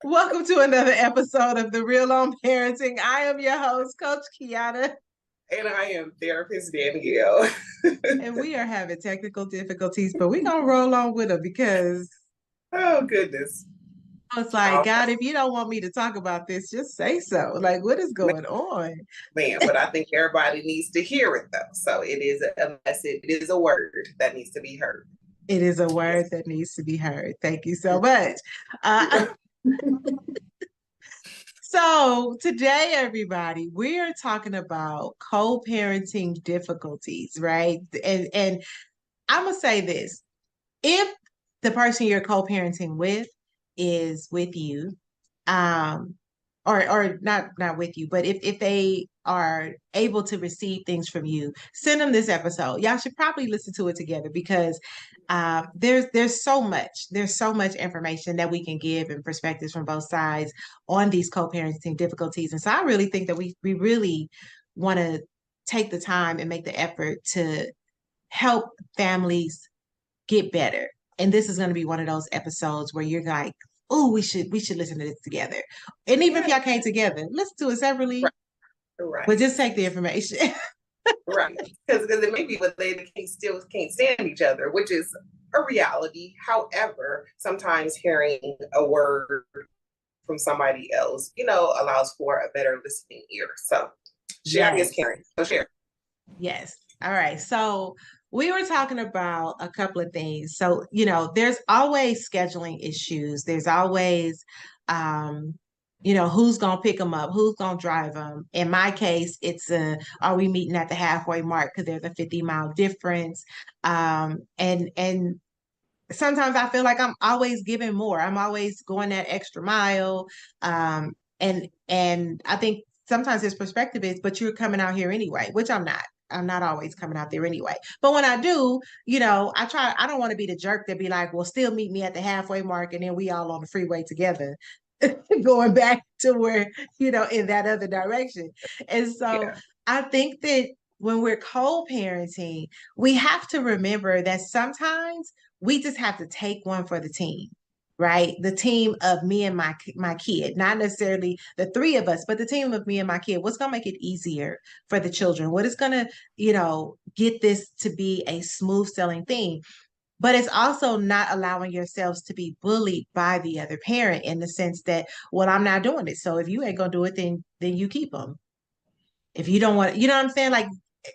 Welcome to another episode of The Real on Parenting. I am your host, Coach Kiana, And I am therapist Danielle. and we are having technical difficulties, but we're going to roll on with it because Oh, goodness. I was like, Oh, God, if you don't want me to talk about this, just say so. Like, what is man, going on? but I think everybody needs to hear it, though. So it is a message, it is a word that needs to be heard. It is a Yes. word that needs to be heard. Thank you so much. Uh, so, today, everybody, we are talking about co parenting difficulties, right? And I'm going to say this. If the person you're co-parenting with is with you, um, or not with you, but if they are able to receive things from you, send them this episode. Y'all should probably listen to it together because there's so much information that we can give and perspectives from both sides on these co-parenting difficulties. And so I really think that we really want to take the time and make the effort to help families get better. And this is going to be one of those episodes where you're like, oh, we should listen to this together. And even if Yeah, y'all came together, listen to it separately, right, but right, just take the information. right. Because it may be what they still can't stand each other, which is a reality. However, sometimes hearing a word from somebody else, allows for a better listening ear. So sharing is Yes. caring. So share. Yes. All right. So we were talking about a couple of things. So, there's always scheduling issues. There's always, um, who's going to pick them up, who's going to drive them. In my case, are we meeting at the halfway mark? Because there's a 50-mile difference. And sometimes I feel like I'm always giving more. I'm always going that extra mile. And I think sometimes his perspective is, but you're coming out here anyway, which I'm not. I'm not always coming out there anyway. But when I do, I don't want to be the jerk that be like, well, still meet me at the halfway mark and then we all on the freeway together, going back to where, in that other direction. And so Yeah. I think that when we're co-parenting, we have to remember that sometimes we just have to take one for the team, right? The team of me and my kid, not necessarily the three of us, but the team of me and my kid. What's going to make it easier for the children? What is going to, get this to be a smooth selling thing? But it's also not allowing yourselves to be bullied by the other parent in the sense that, well, I'm not doing it. So if you ain't gonna do it, then you keep them. If you don't want, you know what I'm saying? Like,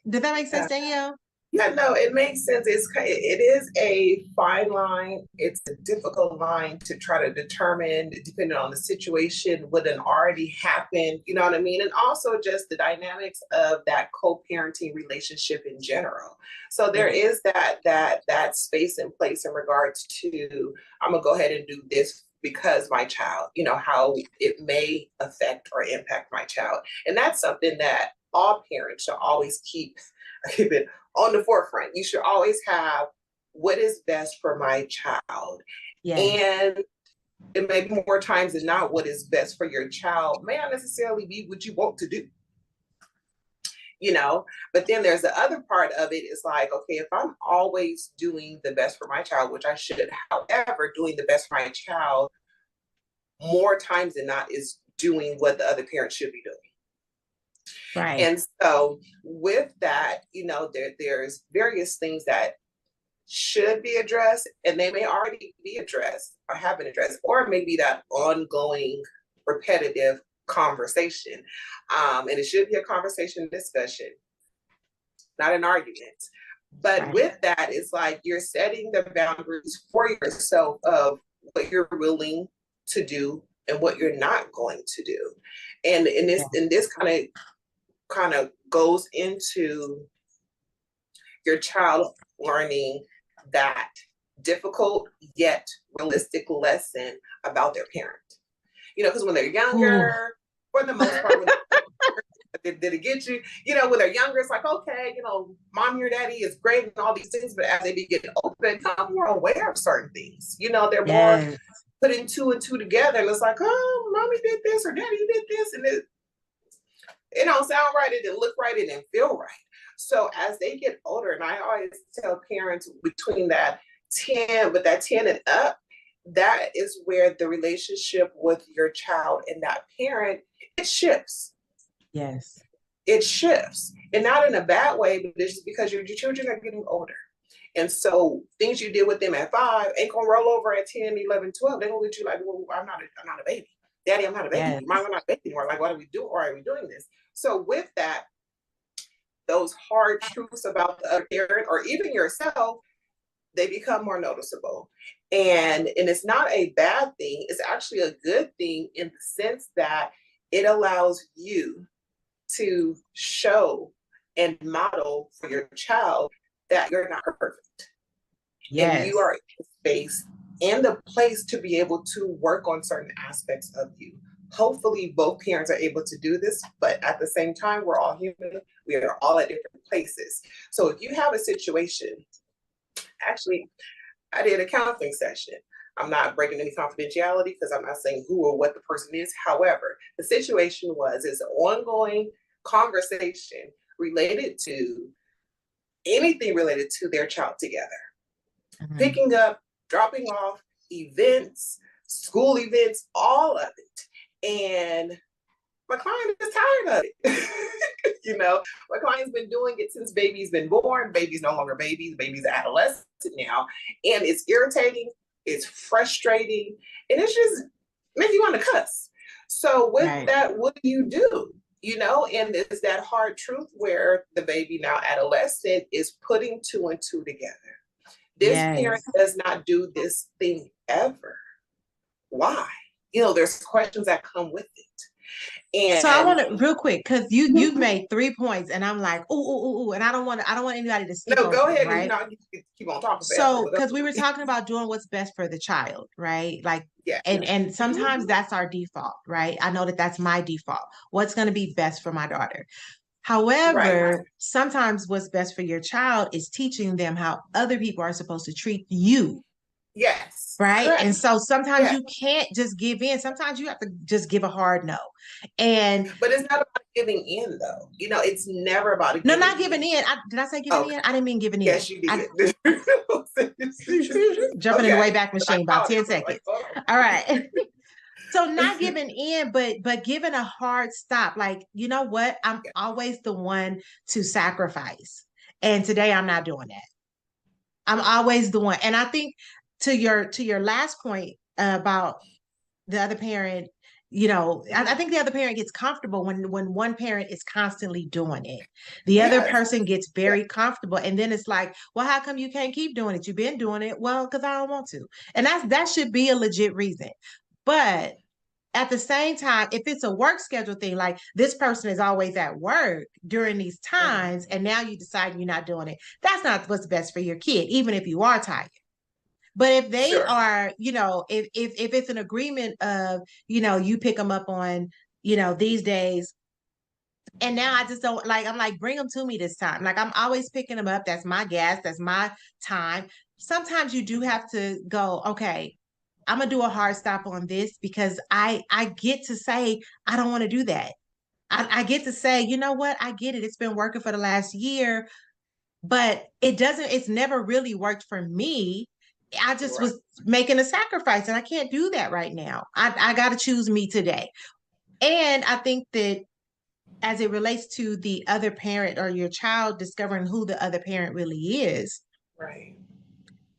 does that make sense, Yeah. Danielle? Yeah, no, it makes sense. It is a fine line. It's a difficult line to try to determine, depending on the situation, what had already happened. You know what I mean? And also just the dynamics of that co-parenting relationship in general. So there Yes. is that space and place in regards to I'm gonna go ahead and do this because my child, how it may affect or impact my child, and that's something that all parents should always keep it on the forefront. You should always have what is best for my child. Yes. And it may be more times than not what is best for your child may not necessarily be what you want to do, But then there's the other part of it is like, okay, if I'm always doing the best for my child, which I should, however, doing the best for my child more times than not is doing what the other parent should be doing. Right. And so with that, there's various things that should be addressed and they may already be addressed or have been addressed, or maybe that ongoing repetitive conversation. And it should be a conversation discussion, not an argument. But Right. with that, it's like you're setting the boundaries for yourself of what you're willing to do and what you're not going to do. And in this, Yeah. kind of goes into your child learning that difficult yet realistic lesson about their parent. Because when they're Ooh. younger, for the most part, did it get you? When they're younger, it's like, okay, mommy or daddy is great and all these things, but as they get older, they become more aware of certain things. They're more Yes. putting two and two together, and it's like, oh, mommy did this or daddy did this, and it don't sound right, it didn't look right, it didn't feel right. So as they get older, and I always tell parents between that 10 and up, that is where the relationship with your child and that parent, it shifts. Yes. It shifts. And not in a bad way, but it's just because your children are getting older. And so things you did with them at 5 ain't gonna roll over at 10, 11, 12. They're gonna look at you like, well, I'm not a baby. Daddy, I'm not a baby. Yes. Mom, I'm not a baby anymore. Like, what are we doing? Why are we doing this? So with that, those hard truths about the other parent or even yourself, they become more noticeable. And it's not a bad thing. It's actually a good thing in the sense that it allows you to show and model for your child that you're not perfect. Yes. And you are in the space and the place to be able to work on certain aspects of you. Hopefully both parents are able to do this, but at the same time, we're all human. We are all at different places. So if you have a situation, actually, I did a counseling session. I'm not breaking any confidentiality because I'm not saying who or what the person is. However, the situation is an ongoing conversation related to anything related to their child together. Mm-hmm. Picking up, dropping off, events, school events, all of it. And my client is tired of it. You know, my client's been doing it since baby's been born. Baby's no longer baby. Baby's adolescent now. And it's irritating. It's frustrating. And it's just makes you want to cuss. So with that, what do? You know, and it's that hard truth where the baby, now adolescent, is putting 2 and 2 together. This parent does not do this thing ever. Why? You know, there's questions that come with it. And so I want to real quick, because you've made 3 points, and I'm like, ooh, and I don't want anybody to skip. No, go ahead, right? You keep on talking. So, because we were talking about doing what's best for the child, right? Like, and sometimes that's our default, right? I know that's my default. What's going to be best for my daughter? However, sometimes what's best for your child is teaching them how other people are supposed to treat you. Yes. Right. Correct. And so sometimes you can't just give in. Sometimes you have to just give a hard no. But it's not about giving in, though. You know, it's never about giving. No, not giving in. Did I say giving in? I didn't mean giving in. Yes, you did. Jumping in the Wayback Machine about 10 seconds. All right. So not giving in, but giving a hard stop. Like, you know what? I'm always the one to sacrifice. And today I'm not doing that. I'm always the one. And I think to your last point about the other parent, you know, I think the other parent gets comfortable when one parent is constantly doing it. The other person gets very comfortable, and then it's like, well, how come you can't keep doing it? You've been doing it. Well, because I don't want to. And that should be a legit reason. But at the same time, if it's a work schedule thing, like this person is always at work during these times, and now you decide you're not doing it, that's not what's best for your kid, even if you are tired. But if they are, you know, if it's an agreement of, you know, you pick them up on, you know, these days, and now I just don't like, I'm like, bring them to me this time. Like, I'm always picking them up. That's my gas. That's my time. Sometimes you do have to go, okay, I'm gonna do a hard stop on this because I get to say I don't want to do that. I get to say, you know what, I get it. It's been working for the last year, but it's never really worked for me. I just was making a sacrifice, and I can't do that right now. I got to choose me today. And I think that as it relates to the other parent or your child discovering who the other parent really is,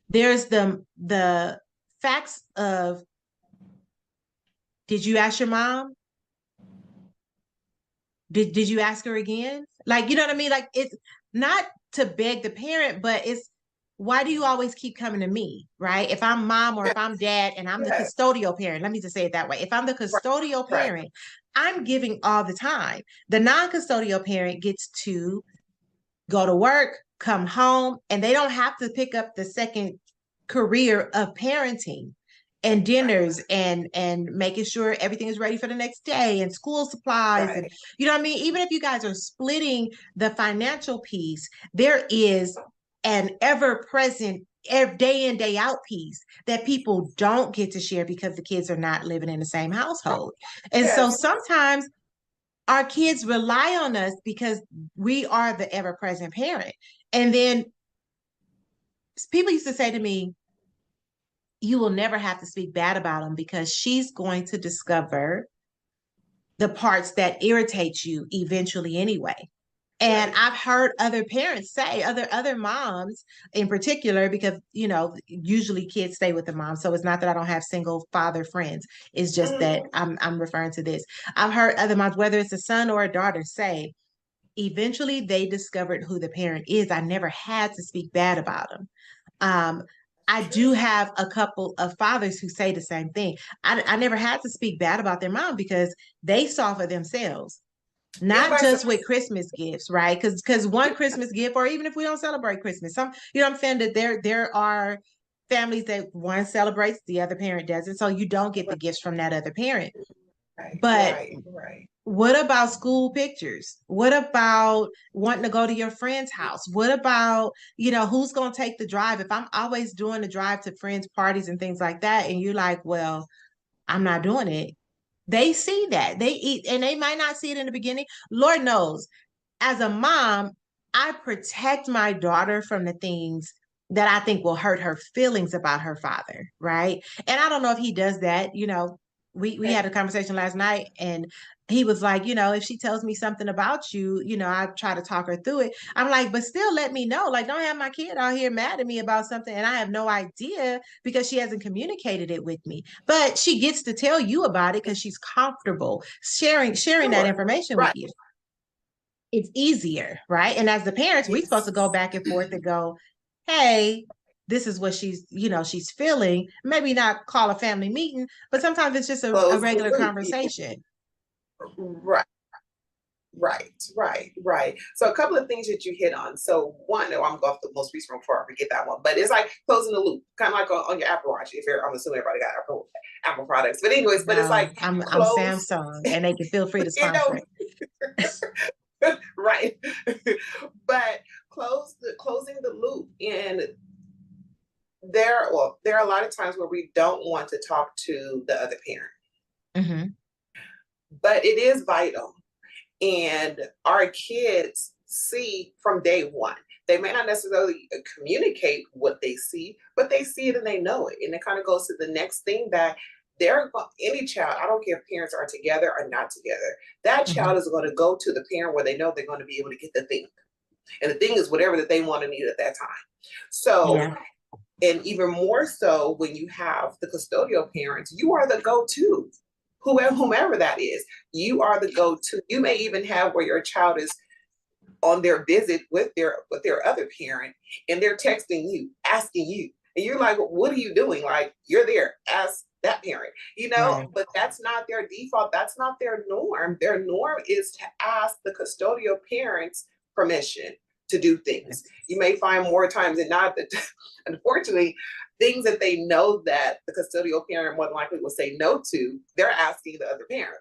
there's the facts of, did you ask your mom? Did you ask her again? Like, you know what I mean? Like, it's not to beg the parent, but it's, why do you always keep coming to me, right? If I'm mom or if I'm dad and I'm the custodial parent, let me just say it that way. If I'm the custodial parent, I'm giving all the time. The non-custodial parent gets to go to work, come home, and they don't have to pick up the second career of parenting and dinners and making sure everything is ready for the next day and school supplies. And you know what I mean? Even if you guys are splitting the financial piece, there is an ever-present day in, day out piece that people don't get to share because the kids are not living in the same household. And so sometimes our kids rely on us because we are the ever-present parent. And then people used to say to me, you will never have to speak bad about them because she's going to discover the parts that irritate you eventually anyway. And Right. I've heard other parents say, other moms in particular, because usually kids stay with the mom. So it's not that I don't have single father friends. It's just that Mhm. I'm referring to this. I've heard other moms, whether it's a son or a daughter, say eventually they discovered who the parent is. I never had to speak bad about them. Um, I do True. have a couple of fathers who say the same thing. I never had to speak bad about their mom because they saw for themselves, And not vice just with versa. Christmas gifts, right? Because one Christmas gift, or even if we don't celebrate Christmas, some, what I'm saying, that there are families that one celebrates, the other parent doesn't, so you don't get the gifts from that other parent. Right, But right, right. what about school pictures? What about wanting to go to your friend's house? What about, who's going to take the drive? If I'm always doing the drive to friends' parties and things like that, and you're like, well, I'm not doing it. They see that. They eat, and they might not see it in the beginning. Lord knows, as a mom, I protect my daughter from the things that I think will hurt her feelings about her father, right? And I don't know if he does that. We Okay. had a conversation last night, and he was like, if she tells me something about you, I try to talk her through it. I'm like, but still let me know. Like, don't have my kid out here mad at me about something and I have no idea because she hasn't communicated it with me. But she gets to tell you about it because she's comfortable sharing that Sure. information with Right. you. It's easier, right? And as the parents, we're supposed to go Yes. back and forth and go, hey, this is what she's feeling. Maybe not call a family meeting, but sometimes it's just a Close the regular loop. Yeah. conversation. Right. Right. So a couple of things that you hit on. So one, oh, I'm going off the most recent one before I forget that one, but it's like closing the loop, kind of like on your Apple Watch. If you're, I'm assuming everybody got Apple products, but anyways, but it's No, like I'm close, Samsung, and they can feel free to you sponsor know, it. right. But closing the loop, and there are a lot of times where we don't want to talk to the other parent, Hmm. but it is vital. And our kids see from day one. They may not necessarily communicate what they see, but they see it and they know it. And it kind of goes to the next thing that any child, I don't care if parents are together or not together, that Hmm. child is going to go to the parent where they know they're going to be able to get the thing. And the thing is whatever that they want to need at that time. So, Yeah. and even more so when you have the custodial parents, you are the go-to. Whomever that is, you are the go-to. You may even have where your child is on their visit with their other parent, and they're texting you, asking you, and you're like, "What are you doing?" Like, you're there. Ask that parent, Right. But that's not their default. That's not their norm. Their norm is to ask the custodial parents permission to do things. You may find more times than not that, unfortunately, things that they know that the custodial parent more than likely will say no to, they're asking the other parent.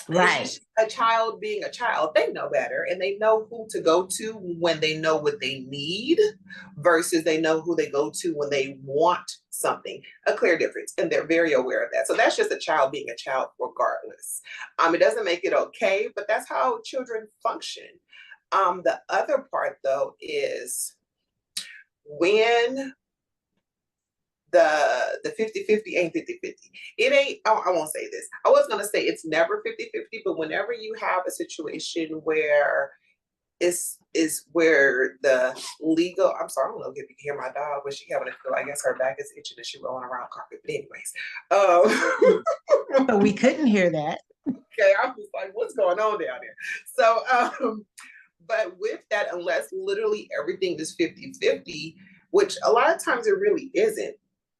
It's Right. just a child being a child. They know better and they know who to go to when they know what they need versus they know who they go to when they want something. A clear difference. And they're very aware of that. So that's just a child being a child regardless. It doesn't make it okay, but that's how children function. The other part though is when the 50-50 ain't 50-50. It ain't, I won't say this. I was gonna say it's never 50-50, but whenever you have a situation where is where the legal, I'm sorry, I don't know if you can hear my dog, but she having a feel, I guess her back is itching and she rolling around carpet. But anyways, So we couldn't hear that. okay, I'm just like, what's going on down there? So but with that, unless literally everything is 50-50, which a lot of times it really isn't.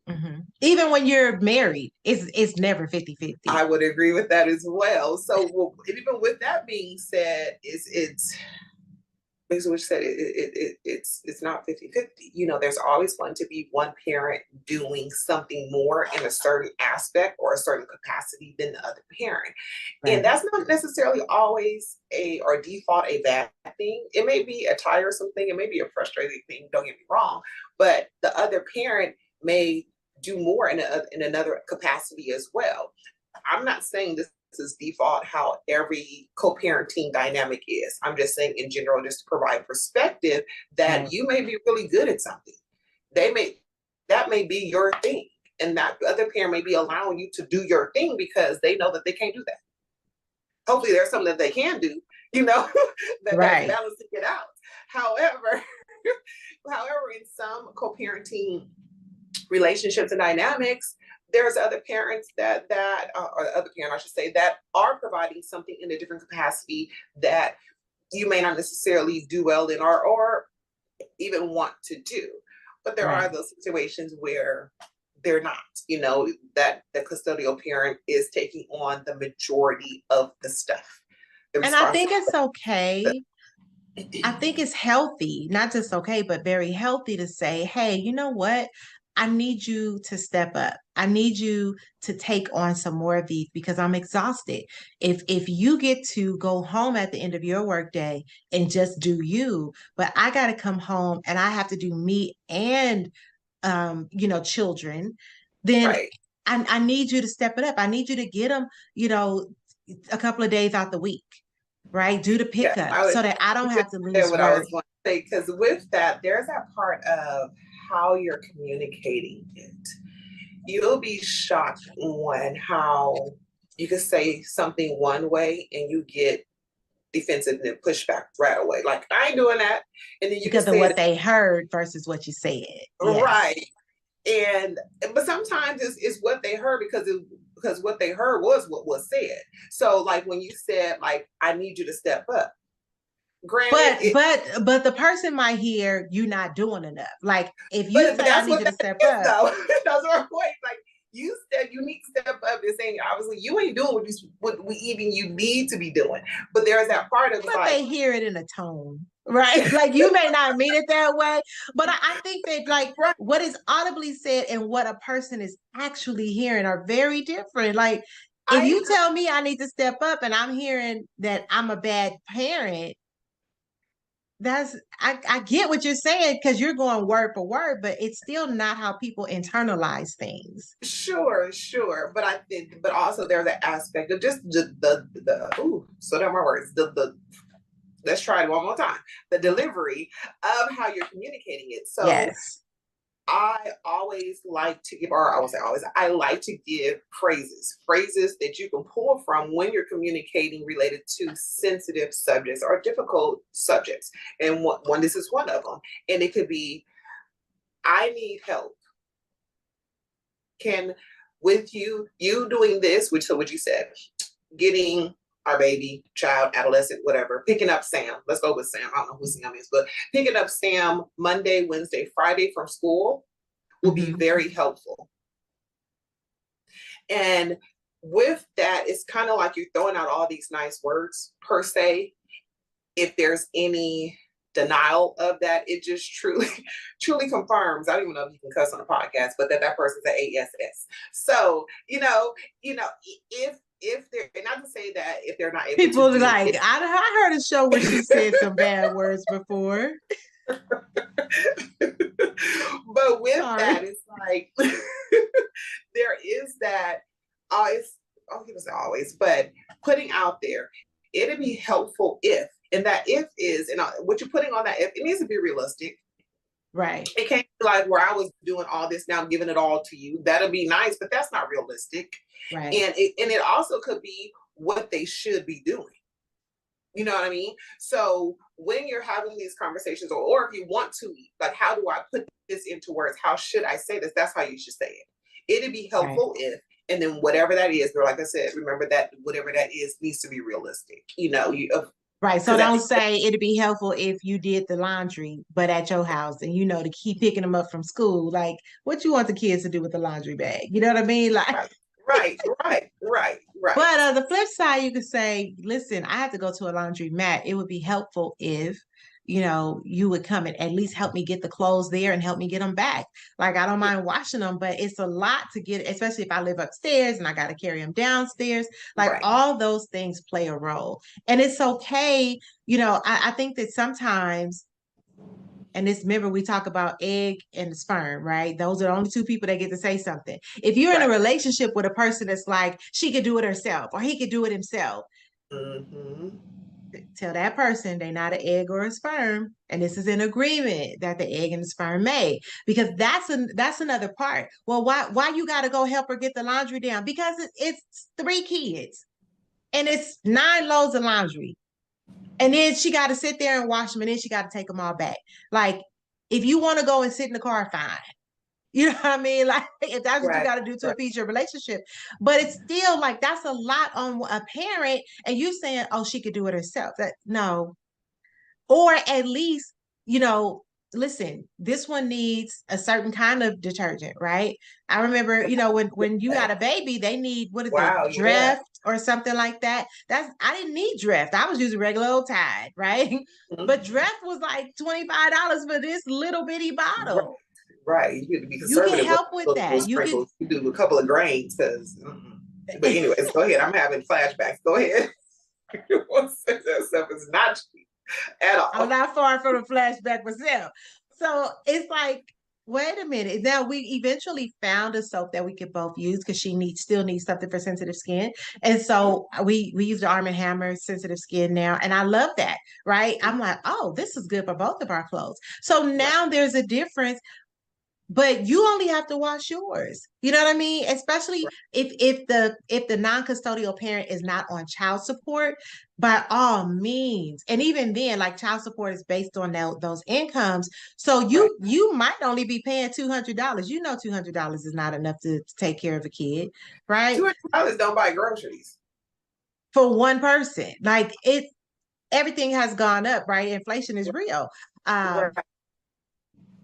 Hmm. Even when you're married, it's never 50-50. I would agree with that as well. So, well, even with that being said, it's basically what you said. It's not 50-50. There's always going to be one parent doing something more in a certain aspect or a certain capacity than the other parent, and Right. that's not necessarily always or default a bad thing. It may be a tiresome thing. It may be a frustrating thing. Don't get me wrong, but the other parent may do more in another capacity as well. I'm not saying this is default how every co-parenting dynamic is. I'm just saying in general, just to provide perspective that Right. you may be really good at something. They may That may be your thing. and that other parent may be allowing you to do your thing because they know that they can't do that. Hopefully there's something that they can do, that's balancing it out. However, in some co-parenting relationships and dynamics, there's other parents that or other parent, I should say, that are providing something in a different capacity that you may not necessarily do well in or even want to do. But there are those situations where they're not, that the custodial parent is taking on the majority of the stuff. And I think it's okay. I think it's healthy, not just okay, but very healthy to say, hey, you know what? I need you to step up. I need you to take on some more of these because I'm exhausted. If you get to go home at the end of your workday and just do you, but I got to come home and I have to do me and children, then I need you to step it up. I need you to get them, a couple of days out the week. Right, do the pickup so that I don't have to lose what work. I was going to say, because with that, there's that part of how you're communicating it. You'll be shocked on how you can say something one way and you get defensive and then push back right away. Like, I ain't doing that. And then you because of what they heard versus what you said. Right. But sometimes it's what they heard because what they heard was what was said. So like when you said, like, I need you to step up. Granted, but the person might hear you not doing enough. Like if you say I need you to step up. That's our point. Like you said you need to step up and saying obviously you ain't doing what you need to be doing. But there's that part of but they hear it in a tone. Right. Like you may not mean it that way, but I think that like what is audibly said and what a person is actually hearing are very different. Like if you tell me I need to step up and I'm hearing that I'm a bad parent, I get what you're saying because you're going word for word, but it's still not how people internalize things. Sure. But also there's an aspect of just so there are my words. Let's try it one more time. The delivery of how you're communicating it. So yes. I always like to give, or I would say always, I like to give phrases that you can pull from when you're communicating related to sensitive subjects or difficult subjects. And this is one of them. And it could be, I need help. With you doing this, which so what you said, getting our baby, child, adolescent, whatever, picking up Sam. Let's go with Sam. I don't know who Sam is, but picking up Sam Monday, Wednesday, Friday from school will be very helpful. And with that, it's kind of like you're throwing out all these nice words per se. If there's any denial of that, it just truly confirms. I don't even know if you can cuss on a podcast, but that person's an ASS. So, if they're, and not to say that if they're not able people to like it, I heard a show where she said some bad words before. But with that, it's like there is that always, but putting out there, it'd be helpful if, and that if is, and what you're putting on that if, it needs to be realistic. Right. It can't be like where I was doing all this, now I'm giving it all to you. That'll be nice, but that's not realistic. Right. And it also could be what they should be doing. You know what I mean? So when you're having these conversations, or if you want to, like, how do I put this into words? How should I say this? That's how you should say it. It'd be helpful if, and then whatever that is, but like I said, remember that whatever that is needs to be realistic. Right. So don't say it'd be helpful if you did the laundry, but at your house and, to keep picking them up from school. Like, what you want the kids to do with the laundry bag? You know what I mean? Like, right. But on the flip side, you could say, listen, I have to go to a laundry mat. It would be helpful if, you would come and at least help me get the clothes there and help me get them back. Like, I don't mind washing them, but it's a lot to get, especially if I live upstairs and I got to carry them downstairs. Like all those things play a role. And it's okay. I think that sometimes, and remember, we talk about egg and sperm, right? Those are the only two people that get to say something. If you're in a relationship with a person that's like, she could do it herself or he could do it himself. tell that person they're not an egg or a sperm, and this is an agreement that the egg and the sperm made. Because that's another part. Well, why you got to go help her get the laundry down? Because it's 3 kids and it's 9 loads of laundry, and then she got to sit there and wash them, and then she got to take them all back. Like, if you want to go and sit in the car, fine. You know what I mean? Like, if that's what you Right. got to do to Right. appease your relationship. But it's still like, that's a lot on a parent. And you saying, oh, she could do it herself. That, no. Or at least, you know, listen, this one needs a certain kind of detergent, right? I remember, when you got a baby, they need, what is it, Wow, yeah. Dreft or something like that. I didn't need Dreft. I was using regular old Tide, right? Mhm. But Dreft was like $25 for this little bitty Right. bottle. Right. You need to be You can conservative with help with those that. You can. sprinkles. You do a couple of grains because. But anyways, go ahead. I'm having flashbacks. Go ahead. That stuff is not cheap at I'm all. not far from a flashback myself. So it's like, wait a minute. Now we eventually found a soap that we could both use because still needs something for sensitive skin. And so we use the Arm& and Hammer sensitive skin now. And I love that, right? I'm like, oh, this is good for both of our clothes. So Right. now there's a difference, but you only have to wash yours. You know what I mean? Especially Right. if the non-custodial parent is not on child support, by all means. And even then, like, child support is based on those incomes. So Right. you might only be paying $200. You know, $200 is not enough to take care of a kid, right? $200 don't buy groceries. For one person. Like, everything has gone up, right? Inflation is real. Right. Um,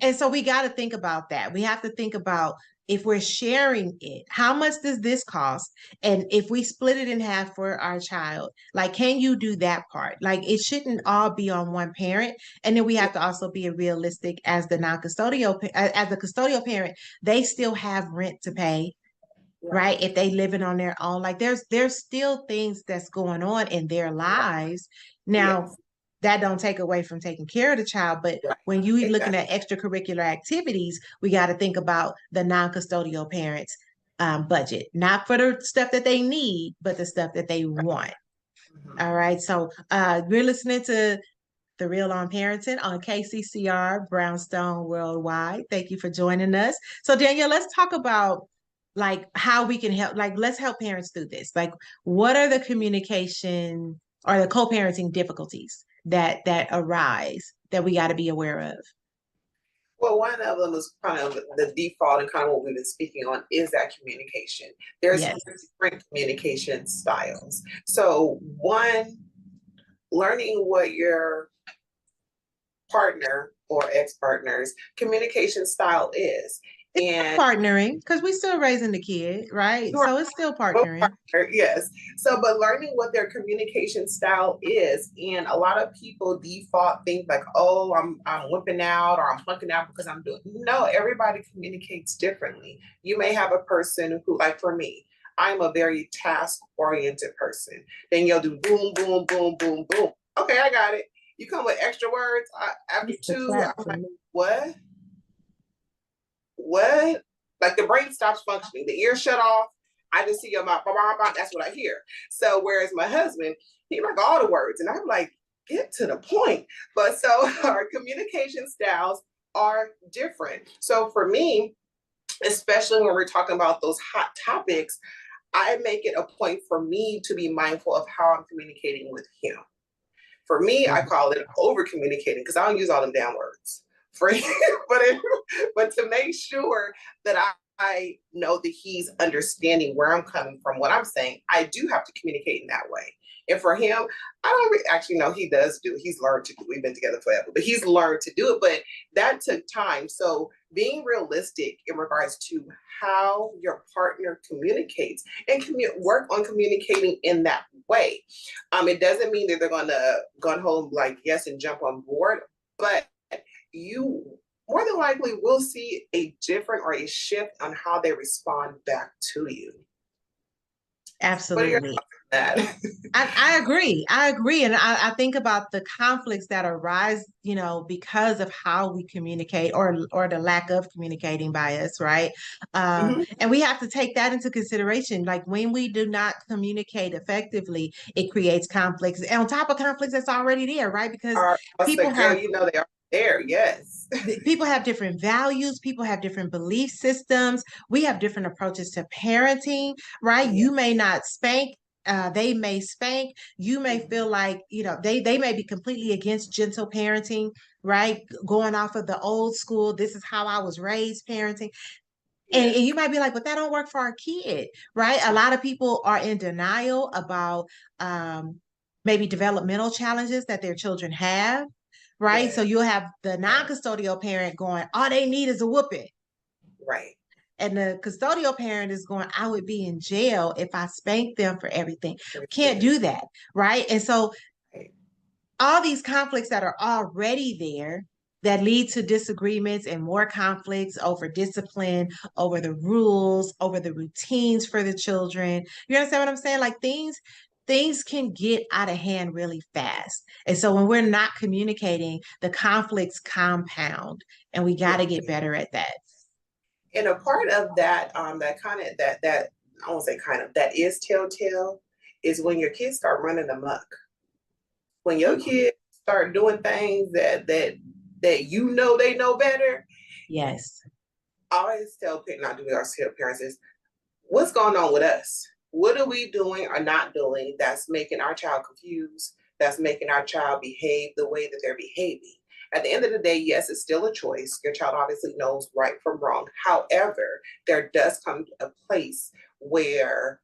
And so we got to think about that. We have to think about, if we're sharing it, how much does this cost? And if we split it in half for our child, like, can you do that part? Like, it shouldn't all be on one parent. And then we have to also be realistic as the as the custodial parent, they still have rent to pay, Right. right? If they living on their own, like, there's still things that's going on in their Right. lives. Now, Yes. that don't take away from taking care of the child, but Right. when you looking Exactly. at extracurricular activities, we got to think about the non-custodial parents budget, not for the stuff that they need, but the stuff that they want. Mhm. All right, so we're listening to The Real on Parenting on KCCR Brownstone Worldwide. Thank you for joining us. So, Danielle, let's talk about, like, how we can help. Like, let's help parents through this. Like, what are the communication or the co-parenting difficulties that arise that we got to be aware of? Well, one of them is kind of the default and kind of what we've been speaking on is that communication. There's Yes. different communication styles. So, one, learning what your partner or ex-partner's communication style is. And Partnering, because we still raising the kid, right? you are So it's still both partnering. partner, yes. So, but learning what their communication style is, and a lot of people default think like, oh, I'm whipping out or I'm plucking out because I'm doing. No, everybody communicates differently. You may have a person who, like for me, I'm a very task oriented person. Then you'll do boom, boom, boom, boom, boom. Okay, I got it. You come with extra words after It's the two. clap I'm for like, me. what? What? Like the brain stops functioning, the ear shut off. I just see your mouth, bah, bah, bah, that's what I hear. So whereas my husband, he like all the words, and I'm like, get to the point. But so our communication styles are different. So for me, especially when we're talking about those hot topics, I make it a point for me to be mindful of how I'm communicating with him. For me, I call it over communicating because I don't use all them damn words. For but to make sure that I know that he's understanding where I'm coming from, what I'm saying, I do have to communicate in that way. And for him, I don't actually know he does do. He's learned to do. We've been together forever, but he's learned to do it. But that took time. So being realistic in regards to how your partner communicates and work on communicating in that way. It doesn't mean that they're gonna go home like yes and jump on board, but you more than likely will see a different or a shift on how they respond back to you. What are your Absolutely. thoughts on that? I agree. I agree. And I think about the conflicts that arise, because of how we communicate or the lack of communicating by us, right? Mhm. And we have to take that into consideration. Like when we do not communicate effectively, it creates conflicts. And on top of conflicts that's already there, right? Because I people said, girl, have you know they are there. Yes. people have different values, people have different belief systems, we have different approaches to parenting, right? Yeah. You may not spank, they may spank. You may feel like, they may be completely against gentle parenting, right? Going off of the old school, this is how I was raised parenting. And Yes. you might be like, but that don't work for our kid, right? A lot of people are in denial about maybe developmental challenges that their children have, right? So Yes. you'll have the non-custodial parent going, all they need is a whooping. Right. And the custodial parent is going, I would be in jail if I spanked them for everything. Can't Everything. do that, right? And so Right. all these conflicts that are already there that lead to disagreements and more conflicts over discipline, over the rules, over the routines for the children. You understand what I'm saying? Like things can get out of hand really fast. And so when we're not communicating, the conflicts compound and we got Yeah. to get better at that. And a part of that, that kind of that I won't say kind of that is telltale, is when your kids start running amok. When your Ooh, kids start doing things that you know they know better. yes, I always tell parents, not do we always tell parents is what's going on with us? What are we doing or not doing that's making our child confused? That's making our child behave the way that they're behaving. At the end of the day, yes, it's still a choice. Your child obviously knows right from wrong. However, there does come a place where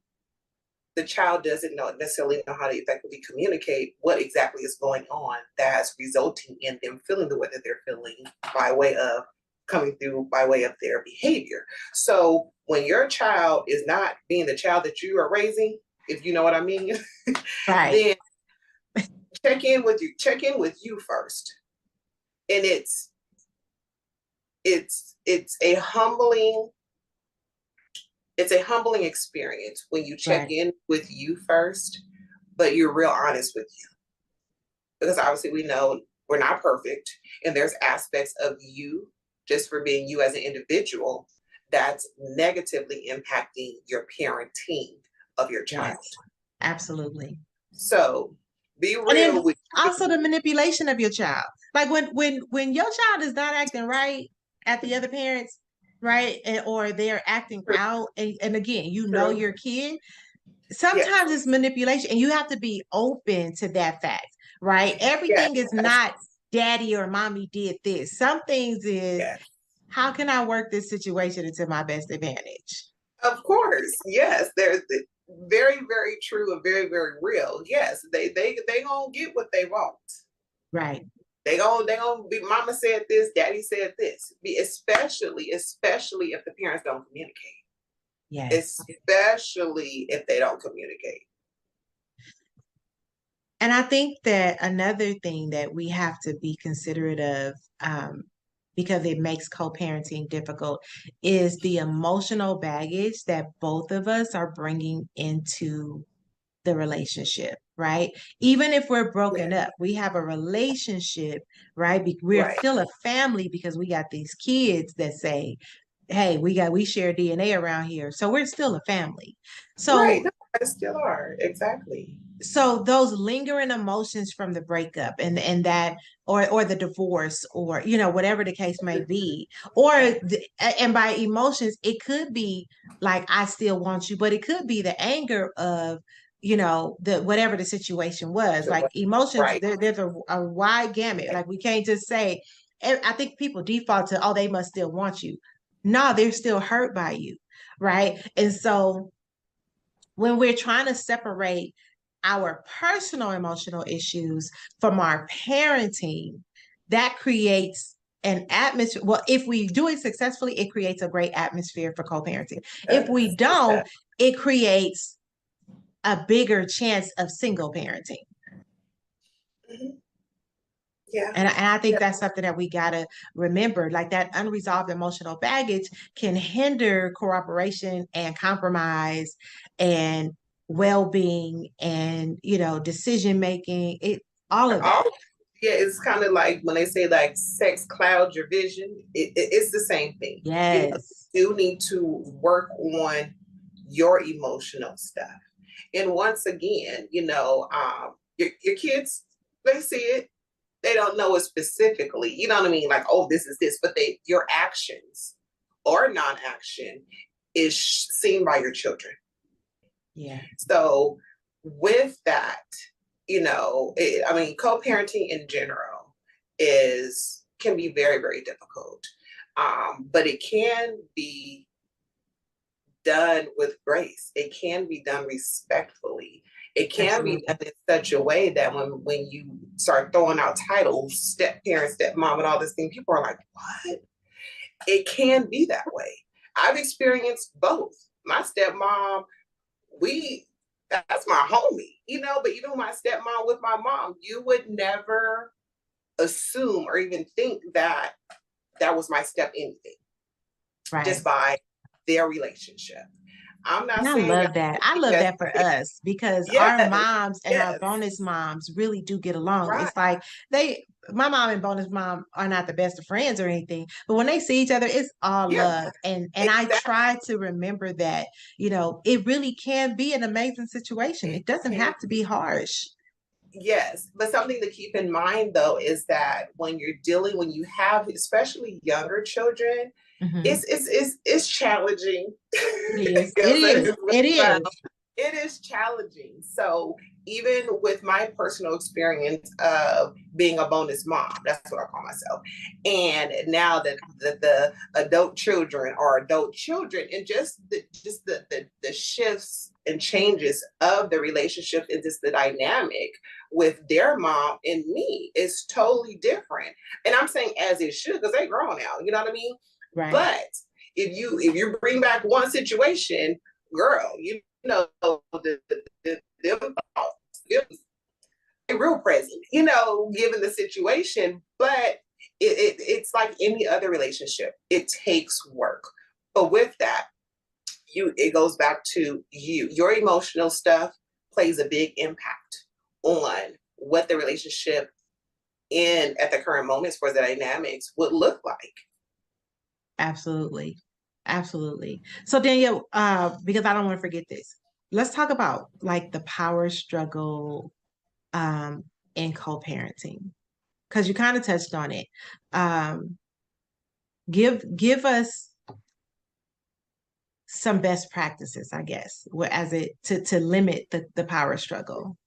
the child doesn't necessarily know how to effectively communicate what exactly is going on that's resulting in them feeling the way that they're feeling by way of coming through by way of their behavior. So when your child is not being the child that you are raising, if you know what I mean, right, then check in with you first. And it's a humbling experience when you check right. in with you first, but you're real honest with you. Because obviously we know we're not perfect and there's aspects of you just for being you as an individual that's negatively impacting your parenting of your child. Yes, absolutely. So be And then real with also you. the manipulation of your child. Like when your child is not acting right at the other parents, right? Or they're acting True, out. And again, true. your kid, Yes, sometimes it's manipulation and you have to be open to that fact, right? yes, Everything is not daddy or mommy did this. Some things is yes. how can I work this situation into my best advantage? Of course, yes. There's very, very true and very, very real. Yes, they gonna get what they want. Right. They gonna be mama said this, daddy said this. Be especially if the parents don't communicate. Yes. Especially if they don't communicate. And I think that another thing that we have to be considerate of, because it makes co-parenting difficult, is the emotional baggage that both of us are bringing into the relationship, right? Even if we're broken Yeah, up, we have a relationship, right? We're right, still a family because we got these kids that say, hey, we share DNA around here. So we're still a family. right. So No, they still are exactly. those lingering emotions from the breakup and that or the divorce or whatever the case may be and by emotions it could be like I still want you, but it could be the anger of the whatever the situation was. So, Like emotions, right, there's a wide gamut. right, Like we can't just say, I think people default to, oh, they must still want you. No, they're still hurt by you, right? And so when we're trying to separate our personal emotional issues from our parenting, that creates an atmosphere. Well, if we do it successfully, it creates a great atmosphere for co-parenting. If we it does. don't, it creates a bigger chance of single parenting. Mhm. Yeah, And I think yeah, that's something that we got to remember. Like that unresolved emotional baggage can hinder cooperation and compromise and well-being and, decision making, all of that. All, yeah, it's kind of like when they say like sex clouds your vision. It's the same thing. Yes. You do need to work on your emotional stuff. And once again, your kids, they see it. They don't know it specifically. You know what I mean? Like, oh, this is this, but your actions or non-action is seen by your children. Yeah. So with that, co-parenting in general can be very, very difficult. But it can be done with grace. It can be done respectfully. It can Absolutely. be done in such a way that when you start throwing out titles, step parent, step mom, and all this thing, people are like, what? It can be that way. I've experienced both. My stepmom, that's my homie, but even my stepmom with my mom, you would never assume or even think that was my step anything. Right. Just by their relationship. I'm not saying I love that. I love that for us because our moms and our bonus moms really do get along. Right. It's like my mom and bonus mom are not the best of friends or anything, but when they see each other, it's all love. And exactly. I try to remember that, it really can be an amazing situation. It doesn't have to be harsh. Yes, but something to keep in mind though is that when you have especially younger children, mm-hmm. it's challenging. It is. It is challenging. So even with my personal experience of being a bonus mom, that's what I call myself, and now that the adult children and just the shifts and changes of the relationship and just the dynamic with their mom and me is totally different. And I'm saying as it should, because they're grown now, you know what I mean? Right. But if you bring back one situation, girl, them real present, given the situation. But it's like any other relationship. It takes work. But with that, it goes back to your emotional stuff plays a big impact on what the relationship at the current moments for the dynamics would look like. Absolutely. So Danielle, because I don't want to forget this, let's talk about like the power struggle in co-parenting, because you kind of touched on it. Give us some best practices, I guess, to limit the power struggle.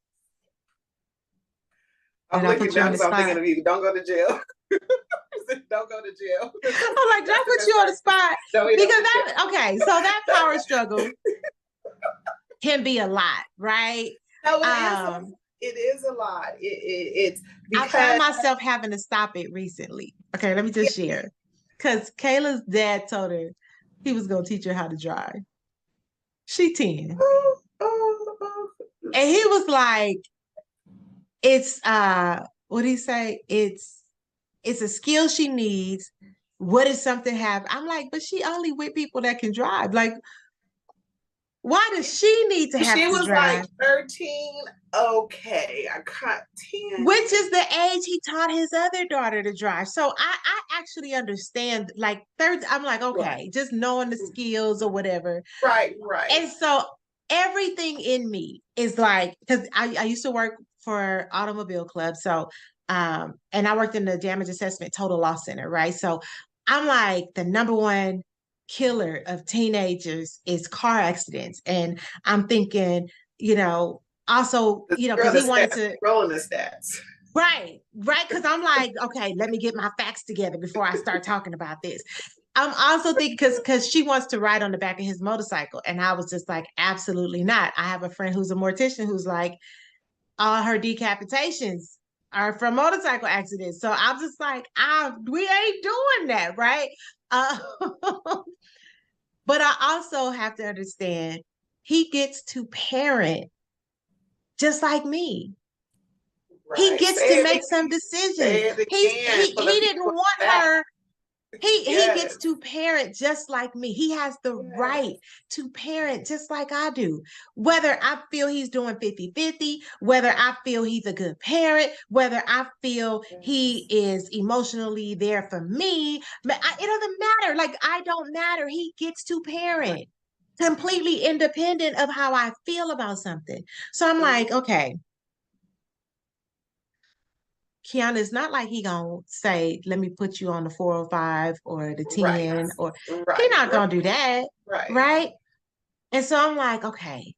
I'm looking down because I'm thinking of you. Don't go to jail. Don't go to jail. I'm like, did I put you on the spot? Because so that power struggle can be a lot, right? No, it is a lot. It's because I found myself having to stop it recently. Okay, let me just share. Because Kayla's dad told her he was going to teach her how to drive. She 10. And he was like, it's what did he say? It's a skill she needs. What if something happens? I'm like, but she only with people that can drive. Like, why does she need to have to drive? She was like 13. Okay, I got 10. Which is the age he taught his other daughter to drive. So I actually understand, like, I'm like, okay, right. Just knowing the skills or whatever. Right. And so everything in me is like, because I used to work for automobile club. So, and I worked in the damage assessment total loss center, right? So I'm like, the number one killer of teenagers is car accidents. And I'm thinking, also, because he wanted to rolling the stats. Right. Because I'm like, okay, let me get my facts together before I start talking about this. I'm also thinking because she wants to ride on the back of his motorcycle. And I was just like, absolutely not. I have a friend who's a mortician who's like, all her decapitations are from motorcycle accidents. So I'm just like, we ain't doing that, right? But I also have to understand he gets to parent just like me. Right. He gets to make some decisions. He didn't want her He gets Yes. to parent just like me. He has the right Yes. to parent just like I do. Whether I feel he's doing 50-50, whether I feel he's a good parent, whether I feel he Yes. is emotionally there for me, it doesn't matter. Like, I don't matter. He gets to Right. parent completely independent of how I feel about something. So I'm like, Mhm. okay, Kiana, it's not like he gonna say, let me put you on the 405 or the Right. 10, or he Right. not Right. gonna do that. Right. Right. And so I'm like, okay,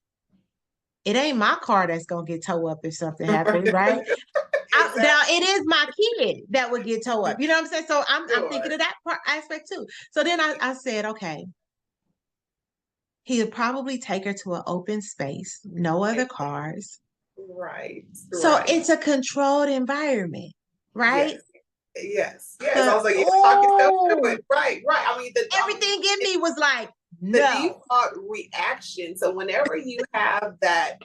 it ain't my car that's gonna get towed up if something happens, right? Now Exactly. it is my kid that would get towed up. You know what I'm saying? So I'm thinking Sure. of that aspect too. So then I said, okay, he'll probably take her to an open space, no other cars. Right. So Right. it's a controlled environment, right? Yes. Yes. Yes. I was But like, yeah, talk yourself through oh, it. Right. Right. everything in me was like, the no. default reaction. So whenever you have that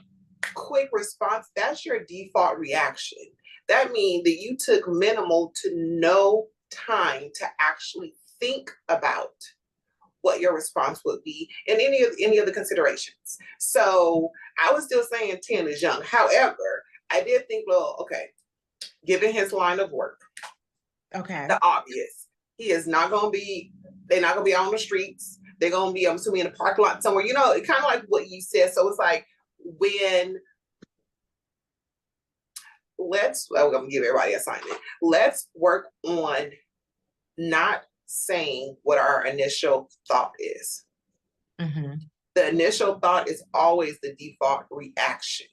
quick response, that's your default reaction. That means that you took minimal to no time to actually think about what your response would be and any of the considerations. So I was still saying 10 is young. However, I did think, well, okay, given his line of work, Okay. the obvious, he is not going to be, they're not going to be on the streets. They're going to be, I'm assuming, in a parking lot somewhere. You know, it kind of like what you said. So it's like when well, I'm going to give everybody an assignment. Let's work on not saying what our initial thought is. Mm-hmm. The initial thought is always the default reaction.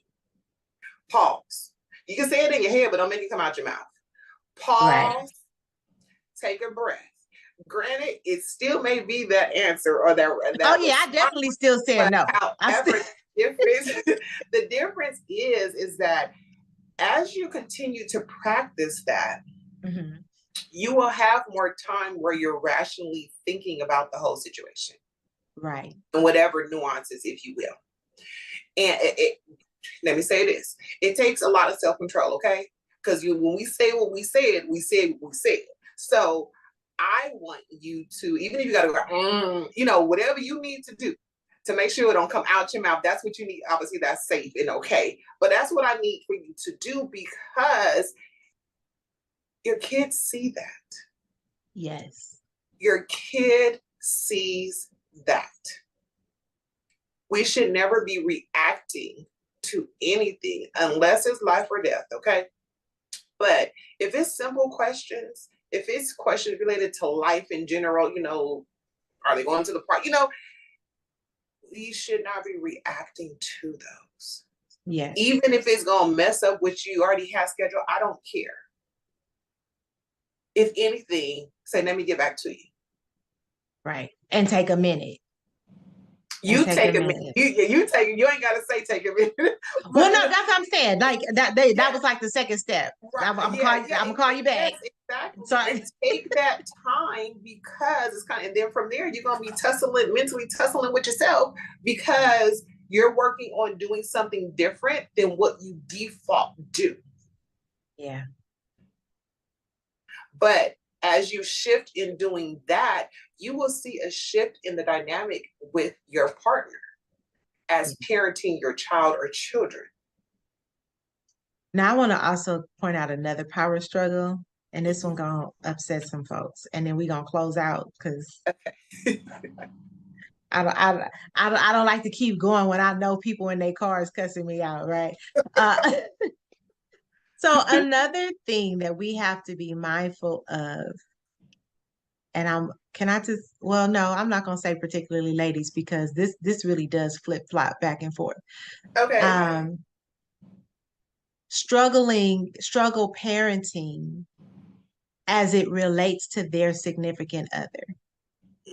Pause. You can say it in your head, but don't make it come out your mouth. Right. Pause, take a breath. Granted, it still may be that answer or Oh that yeah, I response, definitely still said but no. I still however, the difference is that as you continue to practice that, mm-hmm. you will have more time where you're rationally thinking about the whole situation Right. and whatever nuances, if you will. And let me say this: it takes a lot of self control, okay? Because when we say what we said, we said what we said. So I want you to, even if you got to go, you know, whatever you need to do to make sure it don't come out your mouth. That's what you need. Obviously, that's safe and okay. But that's what I need for you to do because your kids see that. Yes. Your kid sees that. We should never be reacting to anything unless it's life or death, okay? But if it's simple questions, if it's questions related to life in general, you know, are they going to the park? You know, we should not be reacting to those. Yes. Even if it's going to mess up what you already have scheduled, I don't care. If anything, say, let me get back to you. Right. And take a minute. You take a minute. You take it. You ain't gotta say take a minute. Well, no, But that's what I'm saying. Like that, that yeah, was like the second step. right. I'm gonna call Yeah, you. yeah. I'm gonna call you back. Yes, exactly. So, And take that time because it's kind of, and then from there you're gonna be mentally tussling with yourself because you're working on doing something different than what you default do. yeah. But as you shift in doing that, you will see a shift in the dynamic with your partner as parenting your child or children. Now I want to also point out another power struggle, and this one gonna upset some folks, and then we gonna close out because Okay. I don't like to keep going when I know people in their cars cussing me out, right? Uh, so another thing that we have to be mindful of, and can I just, well, no, I'm not gonna say particularly ladies because this really does flip flop back and forth. Okay. Um, struggle parenting as it relates to their significant other.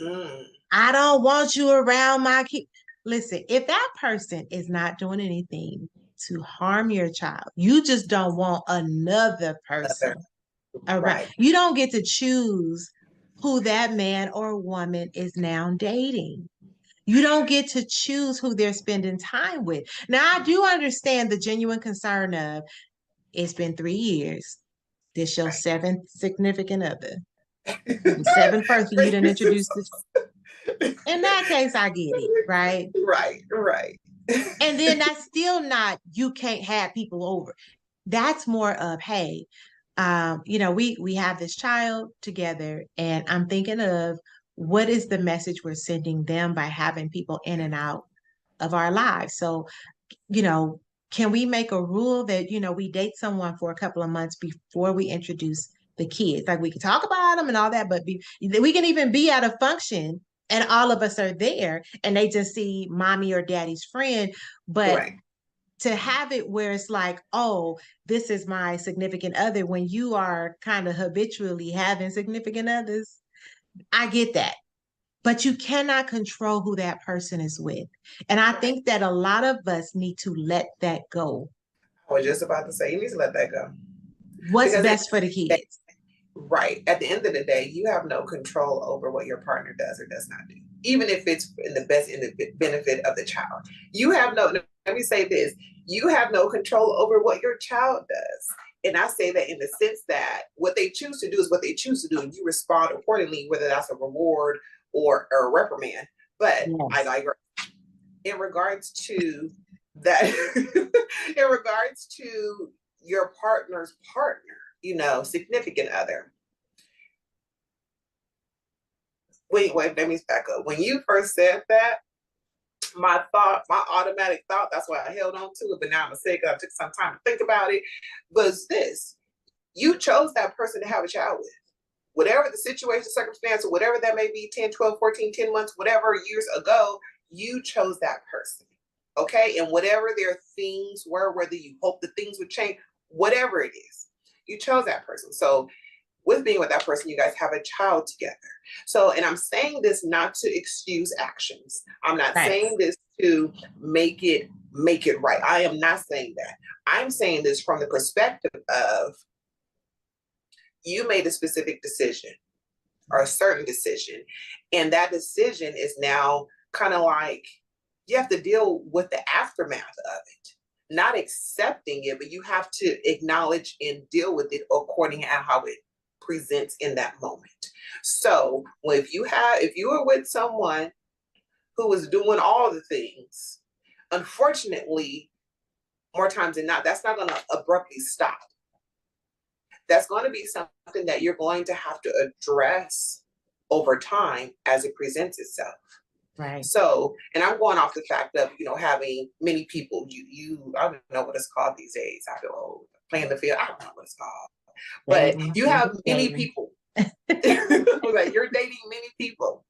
Mm. I don't want you around my kid. Listen, if that person is not doing anything to harm your child, you just don't want another person around. Right. You don't get to choose who that man or woman is now dating. You don't get to choose who they're spending time with. Now, I do understand the genuine concern of it's been 3 years. This your Right. seventh significant other. The seven first, and you didn't introduce So, this. In that case, I get it, right? right, right. And then that's still not, you can't have people over. That's more of, hey, we have this child together, and I'm thinking of what is the message we're sending them by having people in and out of our lives. So, you know, can we make a rule that, we date someone for a couple of months before we introduce the kids? Like, we can talk about them and all that, but we can even be at a function and all of us are there and they just see mommy or daddy's friend. But Right. to have it where it's like, oh, this is my significant other, when you are kind of habitually having significant others, I get that. But you cannot control who that person is with. And I Right. think that a lot of us need to let that go. I was just about to say, you need to let that go. What's Because best for the kids? right. At the end of the day, you have no control over what your partner does or does not do, even if it's in the benefit of the child. You have no, let me say this, you have no control over what your child does. And I say that in the sense that what they choose to do is what they choose to do, and you respond accordingly, whether that's a reward or a reprimand. But I Yes. digress. In regards to that, in regards to your partner's partner, significant other. Wait, let me back up. When you first said that, my automatic thought, that's why I held on to it, but now I'm gonna say it because I took some time to think about it, was this. You chose that person to have a child with. Whatever the situation, circumstance, or whatever that may be, 10, 12, 14, 10 months, whatever years ago, you chose that person. Okay. And whatever their things were, whether you hope that things would change, whatever it is, you chose that person. So with being with that person, you guys have a child together. So, and I'm saying this not to excuse actions. I'm not Right. saying this to make it right. I am not saying that. I'm saying this from the perspective of you made a specific decision or a certain decision, and that decision is now kind of like you have to deal with the aftermath of it. Not accepting it, but you have to acknowledge and deal with it according to how it presents in that moment. So if you are with someone who is doing all the things, unfortunately, more times than not, that's not going to abruptly stop. That's going to be something that you're going to have to address over time as it presents itself. Right. So, and I'm going off the fact of, having many people, I don't know what it's called these days. I feel old. Playing the field, I don't know what it's called. But you have many people. Like, you're dating many people.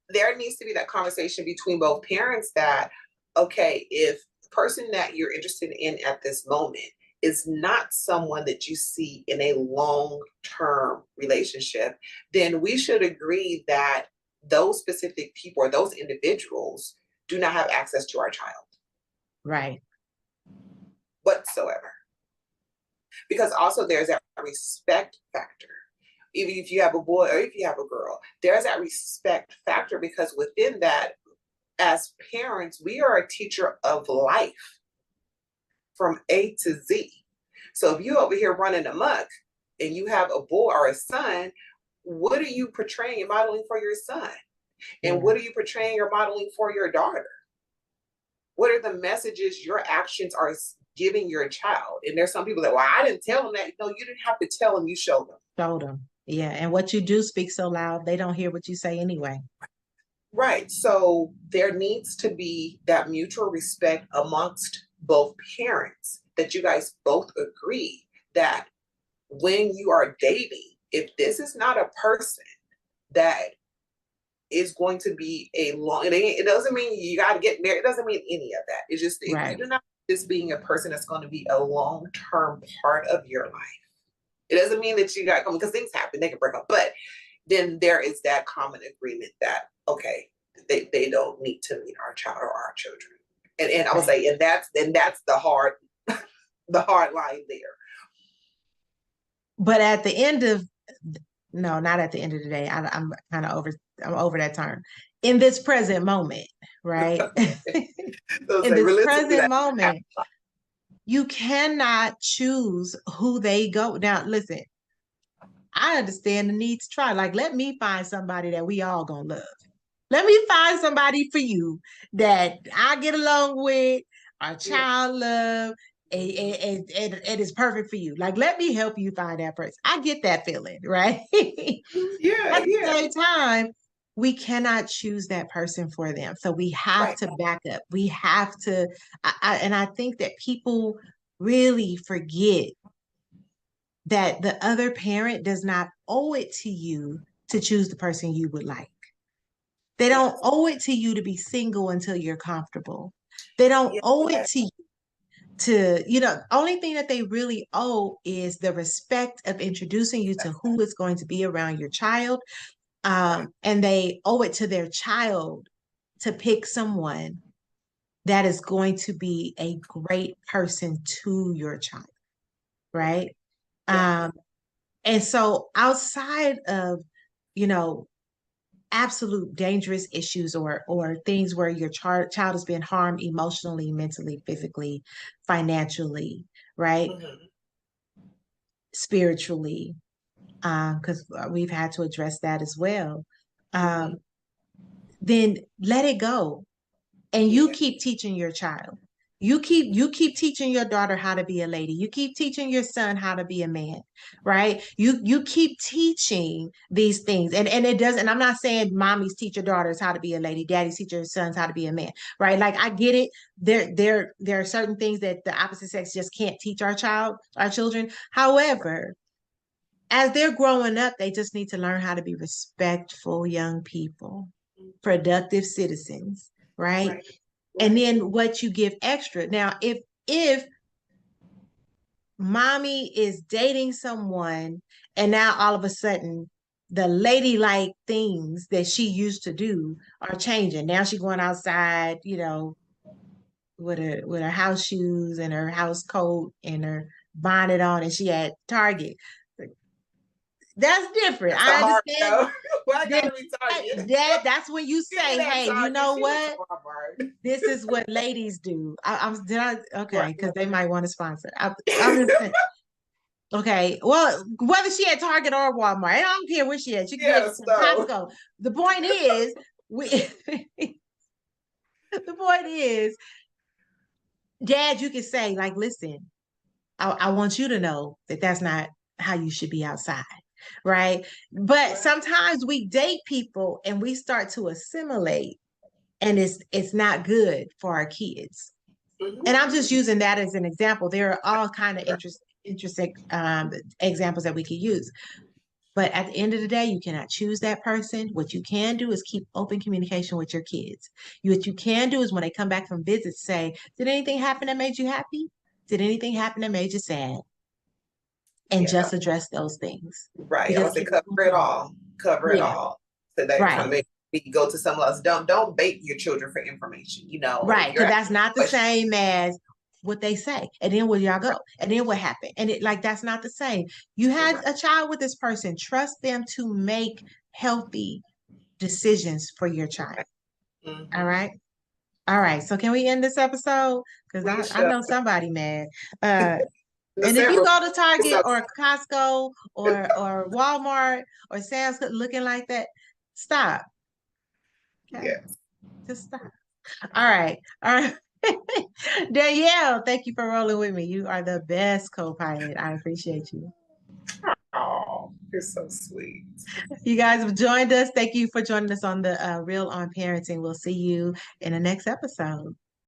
There needs to be that conversation between both parents that, okay, if the person that you're interested in at this moment is not someone that you see in a long-term relationship, then we should agree that those specific people or those individuals do not have access to our child. Right. Whatsoever. Because also there's that respect factor. Even if you have a boy or if you have a girl, there's that respect factor, because within that, as parents, we are a teacher of life from A to Z. So if you over here running amok and you have a boy or a son, what are you portraying and modeling for your son? And what are you portraying or modeling for your daughter? What are the messages your actions are giving your child? And there's some people that, well, I didn't tell them that. No, you didn't have to tell them, you showed them. Showed them. Yeah. And what you do speaks so loud, they don't hear what you say anyway. Right. So there needs to be that mutual respect amongst both parents, that you guys both agree that when you are dating, if this is not a person that is going to be it doesn't mean you got to get married. It doesn't mean any of that. It's just, if you do not this being a person that's going to be a long-term part of your life, it doesn't mean that you got to come, because things happen, they can break up, but then there is that common agreement that, okay, they don't need to meet our child or our children. And I would say, and that's the hard the hard line there. But at the end of, no, not at the end of the day, I'm kind of over that term. In this present moment, right? In this present moment, you cannot choose who they go. Now, listen, I understand the need to try. Like, let me find somebody that we all gonna love. Let me find somebody for you that I get along with, our Yeah. child love, and it's perfect for you. Like, let me help you find that person. I get that feeling, right? Yeah, At the yeah. same time, we cannot choose that person for them. So we have Right. to back up. We have to, and I think that people really forget that the other parent does not owe it to you to choose the person you would like. They don't Yes. owe it to you to be single until you're comfortable. They don't Yeah. owe it to you to, only thing that they really owe is the respect of introducing you to who is going to be around your child. Right. And they owe it to their child to pick someone that is going to be a great person to your child, right? Yeah. Um, and so outside of, you know, absolute dangerous issues or things where your child is being harmed emotionally, mentally, physically, financially, right? Mm-hmm. Spiritually, because we've had to address that as well. Mm-hmm. Um, then let it go, and you Yeah. keep teaching your child. You keep teaching your daughter how to be a lady. You keep teaching your son how to be a man, right? You keep teaching these things. And it doesn't, I'm not saying mommies teach your daughters how to be a lady, daddies teach your sons how to be a man, right? Like I get it. There are certain things that the opposite sex just can't teach our children. However, as they're growing up, they just need to learn how to be respectful young people, productive citizens, right? Right. And Right. then what you give extra. Now, if mommy is dating someone and now all of a sudden the ladylike things that she used to do are changing. Now she's going outside, with her house shoes and her house coat and her bonnet on, and she at Target. That's different. That's a I hard understand no. Why that, gotta be Target? that's when you She ain't say, at hey, you Target. know She went to what? Walmart. This is what ladies do. Okay, Right. because they might want to sponsor. I'm just saying. Okay, well, whether she at Target or Walmart, I don't care where she at. She can get Yes. So. Costco. The point is, we. The point is, Dad, you can say like, listen, I want you to know that that's not how you should be outside, right? But Right. sometimes we date people and we start to assimilate, and it's not good for our kids. And I'm Mm-hmm. just using that as an example. There are all kind of Right. interesting examples that we could use. But at the end of the day, you cannot choose that person. What you can do is keep open communication with your kids. What you can do is when they come back from visits, say, did anything happen that made you happy? Did anything happen that made you sad? And Yeah. just address those things. Right. I Because would say cover it all. Cover it yeah, all. So that right. kind of make me go to someone else. Don't bait your children for information. If Right. you're Because asking that's not a the question, same as what they say. And then where y'all right, go? And then what happened? And it like that's not the same. You had right. a child with this person. Trust them to make healthy decisions for your child. Right. All Mm-hmm. right. All right. So can we end this episode? Because We I should. know somebody mad. Uh The and if you several. go to Target So or Costco or Walmart or Sam's Club looking like that, stop. Okay. yes. Just stop. All right. All right. Danielle, thank you for rolling with me. You are the best co-pilot. I appreciate you. Oh, you're so sweet. You guys have joined us. Thank you for joining us on the Real on Parenting. We'll see you in the next episode.